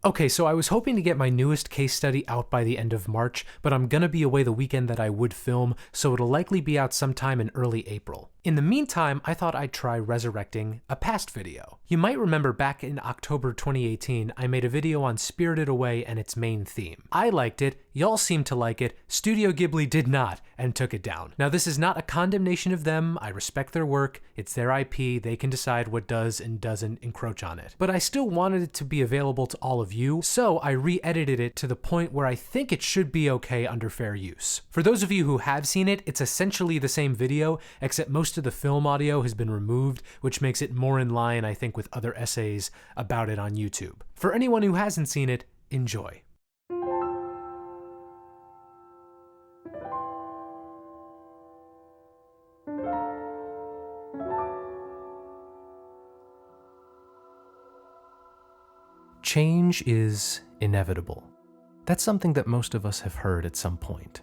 Okay, so I was hoping to get my newest case study out by the end of March, but I'm gonna be away the weekend that I would film, so it'll likely be out sometime in early April. In the meantime, I thought I'd try resurrecting a past video. You might remember back in October 2018, I made a video on Spirited Away and its main theme. I liked it, y'all seemed to like it, Studio Ghibli did not, and took it down. Now this is not a condemnation of them, I respect their work, it's their IP, they can decide what does and doesn't encroach on it. But I still wanted it to be available to all of you, so I re-edited it to the point where I think it should be okay under fair use. For those of you who have seen it, it's essentially the same video, except most of the film audio has been removed, which makes it more in line, I think, with other essays about it on YouTube. For anyone who hasn't seen it, enjoy. Change is inevitable. That's something that most of us have heard at some point.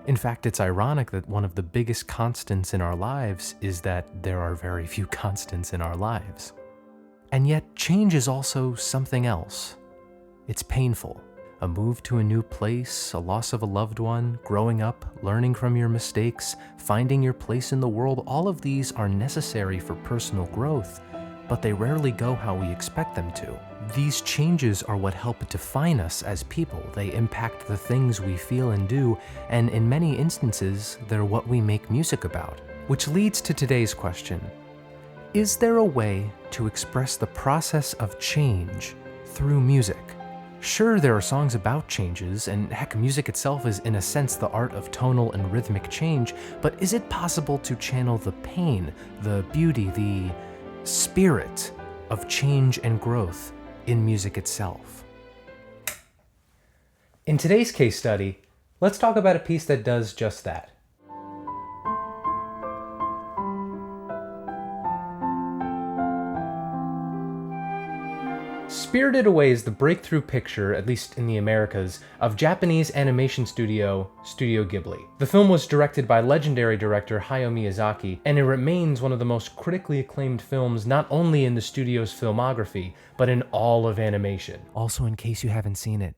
In fact, it's ironic that one of the biggest constants in our lives is that there are very few constants in our lives. And yet, change is also something else. It's painful. A move to a new place, a loss of a loved one, growing up, learning from your mistakes, finding your place in the world, all of these are necessary for personal growth, but they rarely go how we expect them to. These changes are what help define us as people. They impact the things we feel and do, and in many instances, they're what we make music about. Which leads to today's question. Is there a way to express the process of change through music? Sure, there are songs about changes, and heck, music itself is in a sense the art of tonal and rhythmic change, but is it possible to channel the pain, the beauty, the spirit of change and growth in music itself? In today's case study, let's talk about a piece that does just that. Spirited Away is the breakthrough picture, at least in the Americas, of Japanese animation studio Studio Ghibli. The film was directed by legendary director Hayao Miyazaki, and it remains one of the most critically acclaimed films not only in the studio's filmography, but in all of animation. Also, in case you haven't seen it,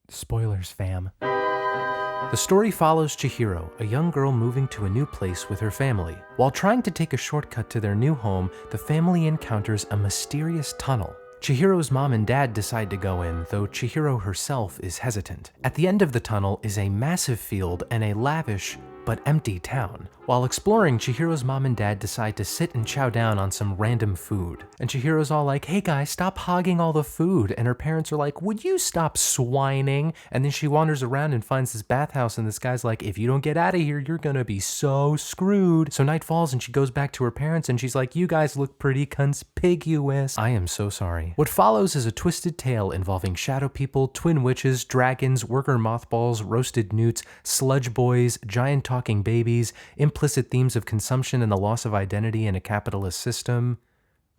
spoilers, fam. The story follows Chihiro, a young girl moving to a new place with her family. While trying to take a shortcut to their new home, the family encounters a mysterious tunnel. Chihiro's mom and dad decide to go in, though Chihiro herself is hesitant. At the end of the tunnel is a massive field and a lavish but empty town. While exploring, Chihiro's mom and dad decide to sit and chow down on some random food. And Chihiro's all like, hey guys, stop hogging all the food. And her parents are like, would you stop swining? And then she wanders around and finds this bathhouse, and this guy's like, if you don't get out of here, you're gonna be so screwed. So night falls and she goes back to her parents and she's like, you guys look pretty conspicuous. I am so sorry. What follows is a twisted tale involving shadow people, twin witches, dragons, worker mothballs, roasted newts, sludge boys, giant talking babies, implicit themes of consumption and the loss of identity in a capitalist system,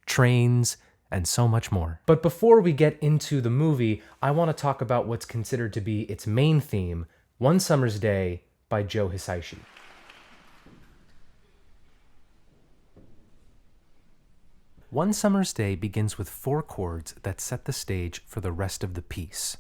trains, and so much more. But before we get into the movie, I want to talk about what's considered to be its main theme, One Summer's Day by Joe Hisaish. One Summer's Day begins with 4 chords that set the stage for the rest of the piece.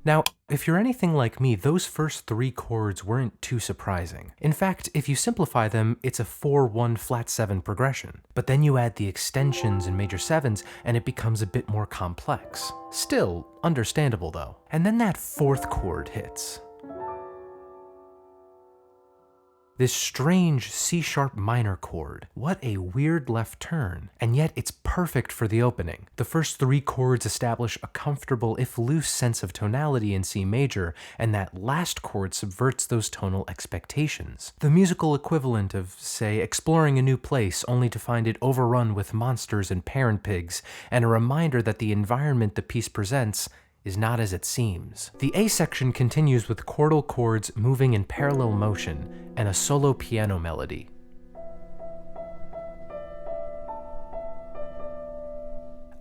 Now, if you're anything like me, those first 3 chords weren't too surprising. In fact, if you simplify them, it's a 4-1 flat 7 progression. But then you add the extensions and major 7s, and it becomes a bit more complex. Still understandable though. And then that 4th chord hits. This strange C-sharp minor chord. What a weird left turn. And yet it's perfect for the opening. The first 3 chords establish a comfortable, if loose, sense of tonality in C major, and that last chord subverts those tonal expectations. The musical equivalent of, say, exploring a new place only to find it overrun with monsters and parent pigs, and a reminder that the environment the piece presents is not as it seems. The A section continues with chordal chords moving in parallel motion and a solo piano melody.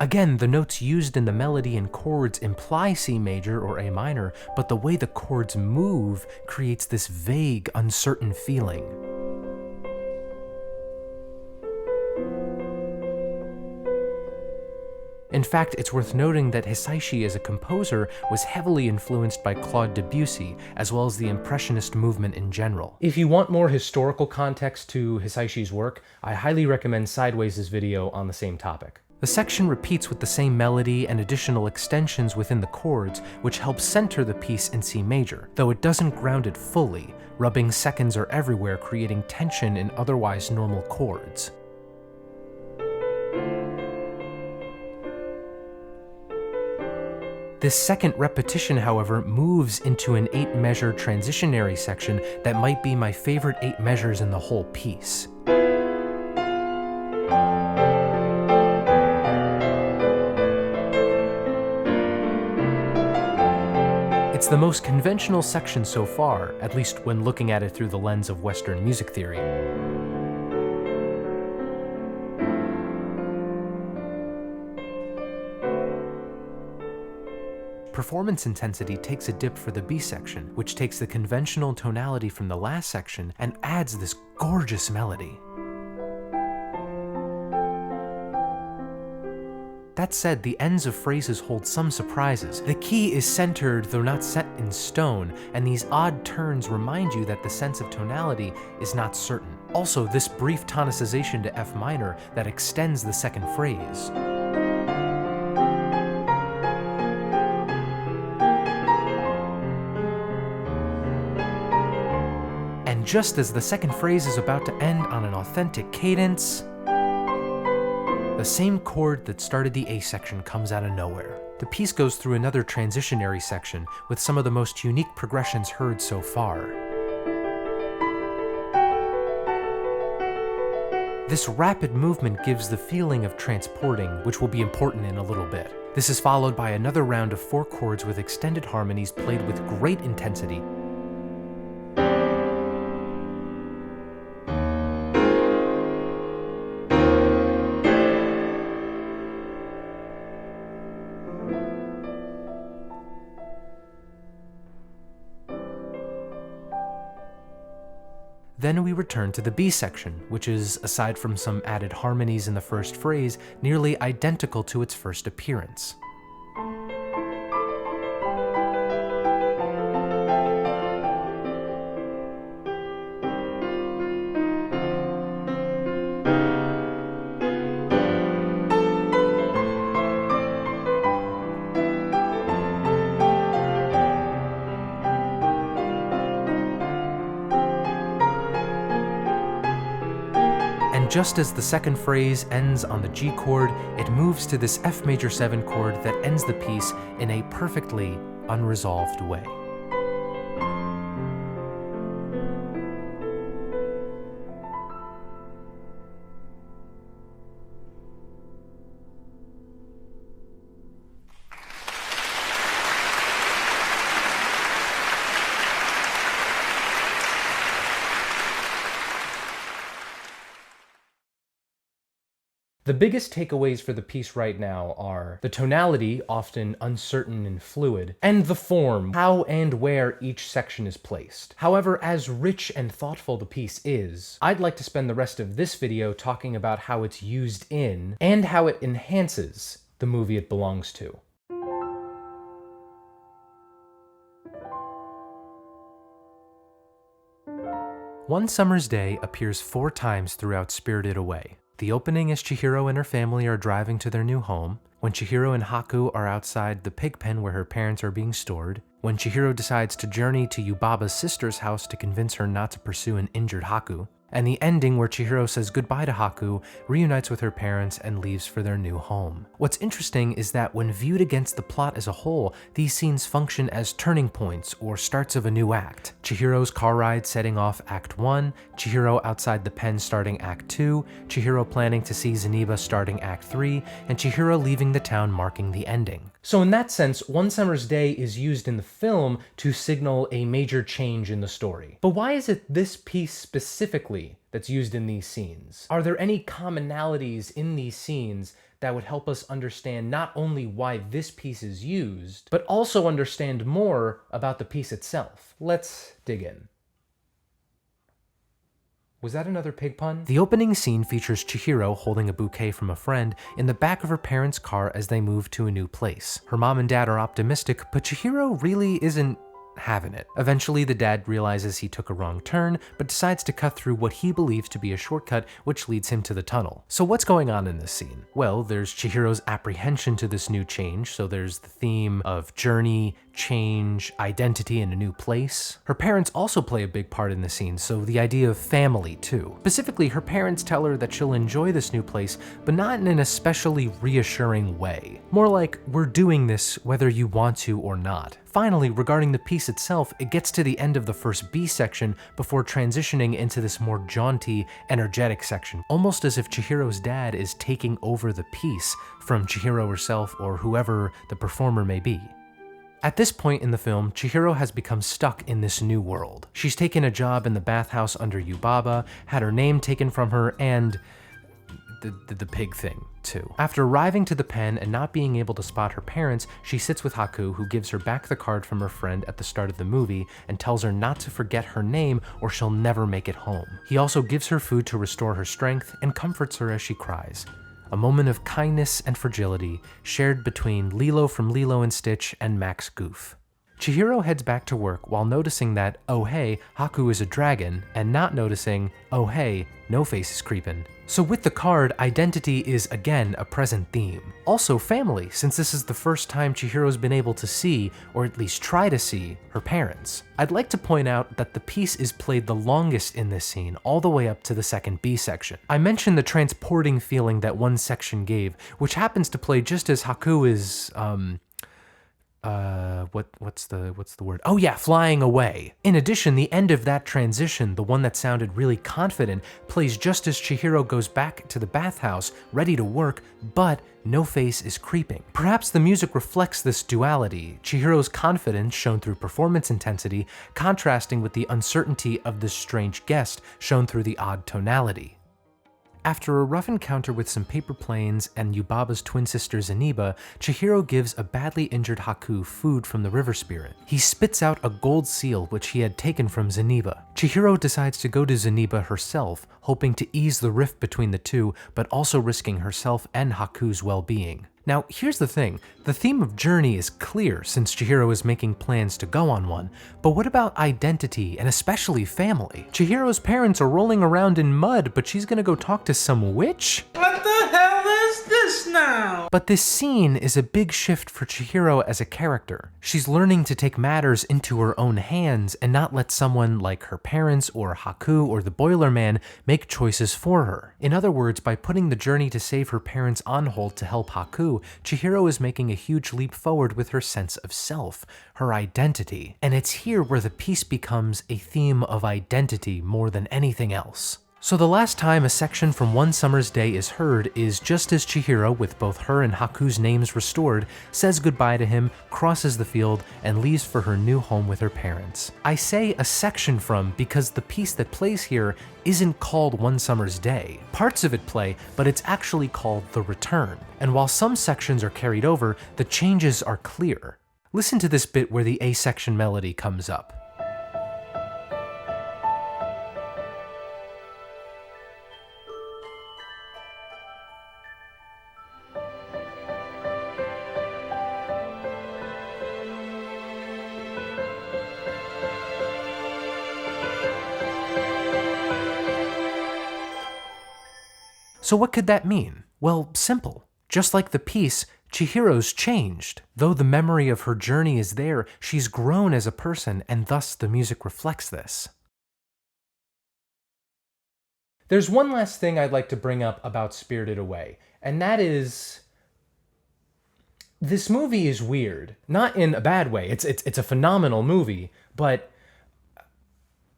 Again, the notes used in the melody and chords imply C major or A minor, but the way the chords move creates this vague, uncertain feeling. In fact, it's worth noting that Hisaish as a composer was heavily influenced by Claude Debussy, as well as the Impressionist movement in general. If you want more historical context to Hisaishi's work, I highly recommend Sideways' video on the same topic. The section repeats with the same melody and additional extensions within the chords, which helps center the piece in C major, though it doesn't ground it fully. Rubbing seconds are everywhere, creating tension in otherwise normal chords. This second repetition, however, moves into an 8-measure transitionary section that might be my favorite 8 measures in the whole piece. It's the most conventional section so far, at least when looking at it through the lens of Western music theory. Performance intensity takes a dip for the B section, which takes the conventional tonality from the last section and adds this gorgeous melody. That said, the ends of phrases hold some surprises. The key is centered, though not set in stone, and these odd turns remind you that the sense of tonality is not certain. Also, this brief tonicization to F minor that extends the second phrase. And just as the second phrase is about to end on an authentic cadence, the same chord that started the A section comes out of nowhere. The piece goes through another transitionary section with some of the most unique progressions heard so far. This rapid movement gives the feeling of transporting, which will be important in a little bit. This is followed by another round of 4 chords with extended harmonies played with great intensity. Then we return to the B section, which is, aside from some added harmonies in the first phrase, nearly identical to its first appearance. Just as the second phrase ends on the G chord, it moves to this F major 7 chord that ends the piece in a perfectly unresolved way. The biggest takeaways for the piece right now are the tonality, often uncertain and fluid, and the form, how and where each section is placed. However, as rich and thoughtful the piece is, I'd like to spend the rest of this video talking about how it's used in, and how it enhances, the movie it belongs to. One Summer's Day appears 4 times throughout Spirited Away. The opening is Chihiro and her family are driving to their new home, when Chihiro and Haku are outside the pig pen where her parents are being stored, when Chihiro decides to journey to Yubaba's sister's house to convince her not to pursue an injured Haku, and the ending where Chihiro says goodbye to Haku, reunites with her parents, and leaves for their new home. What's interesting is that when viewed against the plot as a whole, these scenes function as turning points or starts of a new act. Chihiro's car ride setting off Act 1, Chihiro outside the pen starting Act 2, Chihiro planning to see Zeniba starting Act 3, and Chihiro leaving the town marking the ending. So in that sense, One Summer's Day is used in the film to signal a major change in the story. But why is it this piece specifically that's used in these scenes? Are there any commonalities in these scenes that would help us understand not only why this piece is used, but also understand more about the piece itself. Let's dig in. Was that another pig pun? The opening scene features Chihiro holding a bouquet from a friend in the back of her parents' car as they move to a new place. Her mom and dad are optimistic, but Chihiro really isn't having it. Eventually, the dad realizes he took a wrong turn, but decides to cut through what he believes to be a shortcut, which leads him to the tunnel. So what's going on in this scene? Well, there's Chihiro's apprehension to this new change, so there's the theme of journey, change, identity in a new place. Her parents also play a big part in the scene, so the idea of family too. Specifically, her parents tell her that she'll enjoy this new place, but not in an especially reassuring way. More like, we're doing this whether you want to or not. Finally, regarding the piece itself, it gets to the end of the first B section before transitioning into this more jaunty, energetic section, almost as if Chihiro's dad is taking over the piece from Chihiro herself or whoever the performer may be. At this point in the film, Chihiro has become stuck in this new world. She's taken a job in the bathhouse under Yubaba, had her name taken from her, and the pig thing, too. After arriving to the pen and not being able to spot her parents, she sits with Haku, who gives her back the card from her friend at the start of the movie and tells her not to forget her name or she'll never make it home. He also gives her food to restore her strength and comforts her as she cries. A moment of kindness and fragility shared between Lilo from Lilo and Stitch and Max Goof. Chihiro heads back to work while noticing that, oh hey, Haku is a dragon, and not noticing, oh hey, No Face is creepin'. So with the card, identity is again a present theme. Also family, since this is the first time Chihiro's been able to see, or at least try to see, her parents. I'd like to point out that the piece is played the longest in this scene, all the way up to the second B section. I mentioned the transporting feeling that one section gave, which happens to play just as Haku is, what's the word? Oh yeah, flying away. In addition, the end of that transition, the one that sounded really confident, plays just as Chihiro goes back to the bathhouse, ready to work, but No Face is creeping. Perhaps the music reflects this duality, Chihiro's confidence shown through performance intensity, contrasting with the uncertainty of this strange guest shown through the odd tonality. After a rough encounter with some paper planes and Yubaba's twin sister Zeniba, Chihiro gives a badly injured Haku food from the river spirit. He spits out a gold seal which he had taken from Zeniba. Chihiro decides to go to Zeniba herself, hoping to ease the rift between the two, but also risking herself and Haku's well-being. Now, here's the thing. The theme of journey is clear since Chihiro is making plans to go on one, but what about identity and especially family? Chihiro's parents are rolling around in mud, but she's gonna go talk to some witch? What the hell is this now? But this scene is a big shift for Chihiro as a character. She's learning to take matters into her own hands and not let someone like her parents or Haku or the Boiler Man make choices for her. In other words, by putting the journey to save her parents on hold to help Haku, Chihiro is making a huge leap forward with her sense of self, her identity. And it's here where the piece becomes a theme of identity more than anything else. So the last time a section from One Summer's Day is heard is just as Chihiro, with both her and Haku's names restored, says goodbye to him, crosses the field, and leaves for her new home with her parents. I say a section from because the piece that plays here isn't called One Summer's Day. Parts of it play, but it's actually called The Return. And while some sections are carried over, the changes are clear. Listen to this bit where the A section melody comes up. So what could that mean? Well, simple. Just like the piece, Chihiro's changed. Though the memory of her journey is there, she's grown as a person, and thus the music reflects this. There's one last thing I'd like to bring up about Spirited Away, and that is, this movie is weird. Not in a bad way. It's a phenomenal movie, but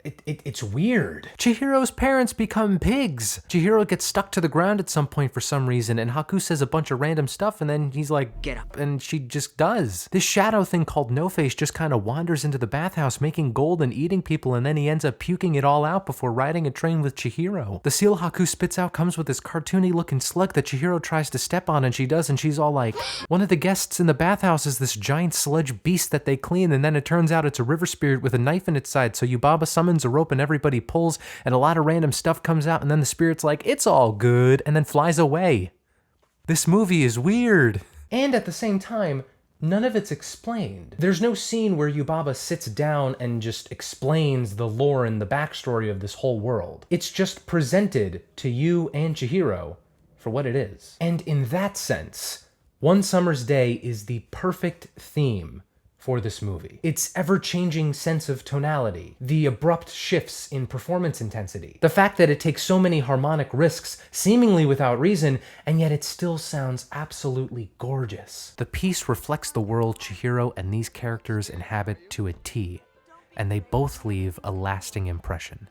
It's weird. Chihiro's parents become pigs. Chihiro gets stuck to the ground at some point for some reason, and Haku says a bunch of random stuff, and then he's like, get up, and she just does. This shadow thing called No Face just kind of wanders into the bathhouse, making gold and eating people, and then he ends up puking it all out before riding a train with Chihiro. The seal Haku spits out comes with this cartoony looking slug that Chihiro tries to step on, and she does, and she's all like, one of the guests in the bathhouse is this giant sludge beast that they clean, and then it turns out it's a river spirit with a knife in its side, so Yubaba summons a rope and everybody pulls and a lot of random stuff comes out and then the spirit's like, it's all good, and then flies away. This movie is weird. And at the same time, none of it's explained. There's no scene where Yubaba sits down and just explains the lore and the backstory of this whole world. It's just presented to you and Chihiro for what it is. And in that sense, One Summer's Day is the perfect theme for this movie. Its ever-changing sense of tonality, the abrupt shifts in performance intensity, the fact that it takes so many harmonic risks, seemingly without reason, and yet it still sounds absolutely gorgeous. The piece reflects the world Chihiro and these characters inhabit to a T, and they both leave a lasting impression.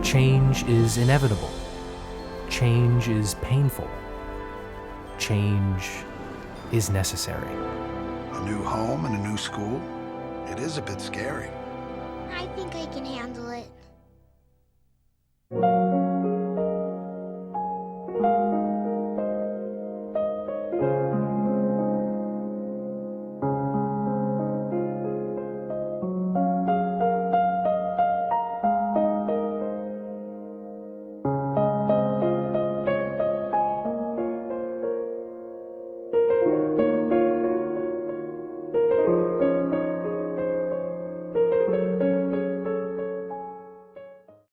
Change is inevitable. Change is painful. Change is necessary. A new home and a new school. It is a bit scary. I think I can handle it.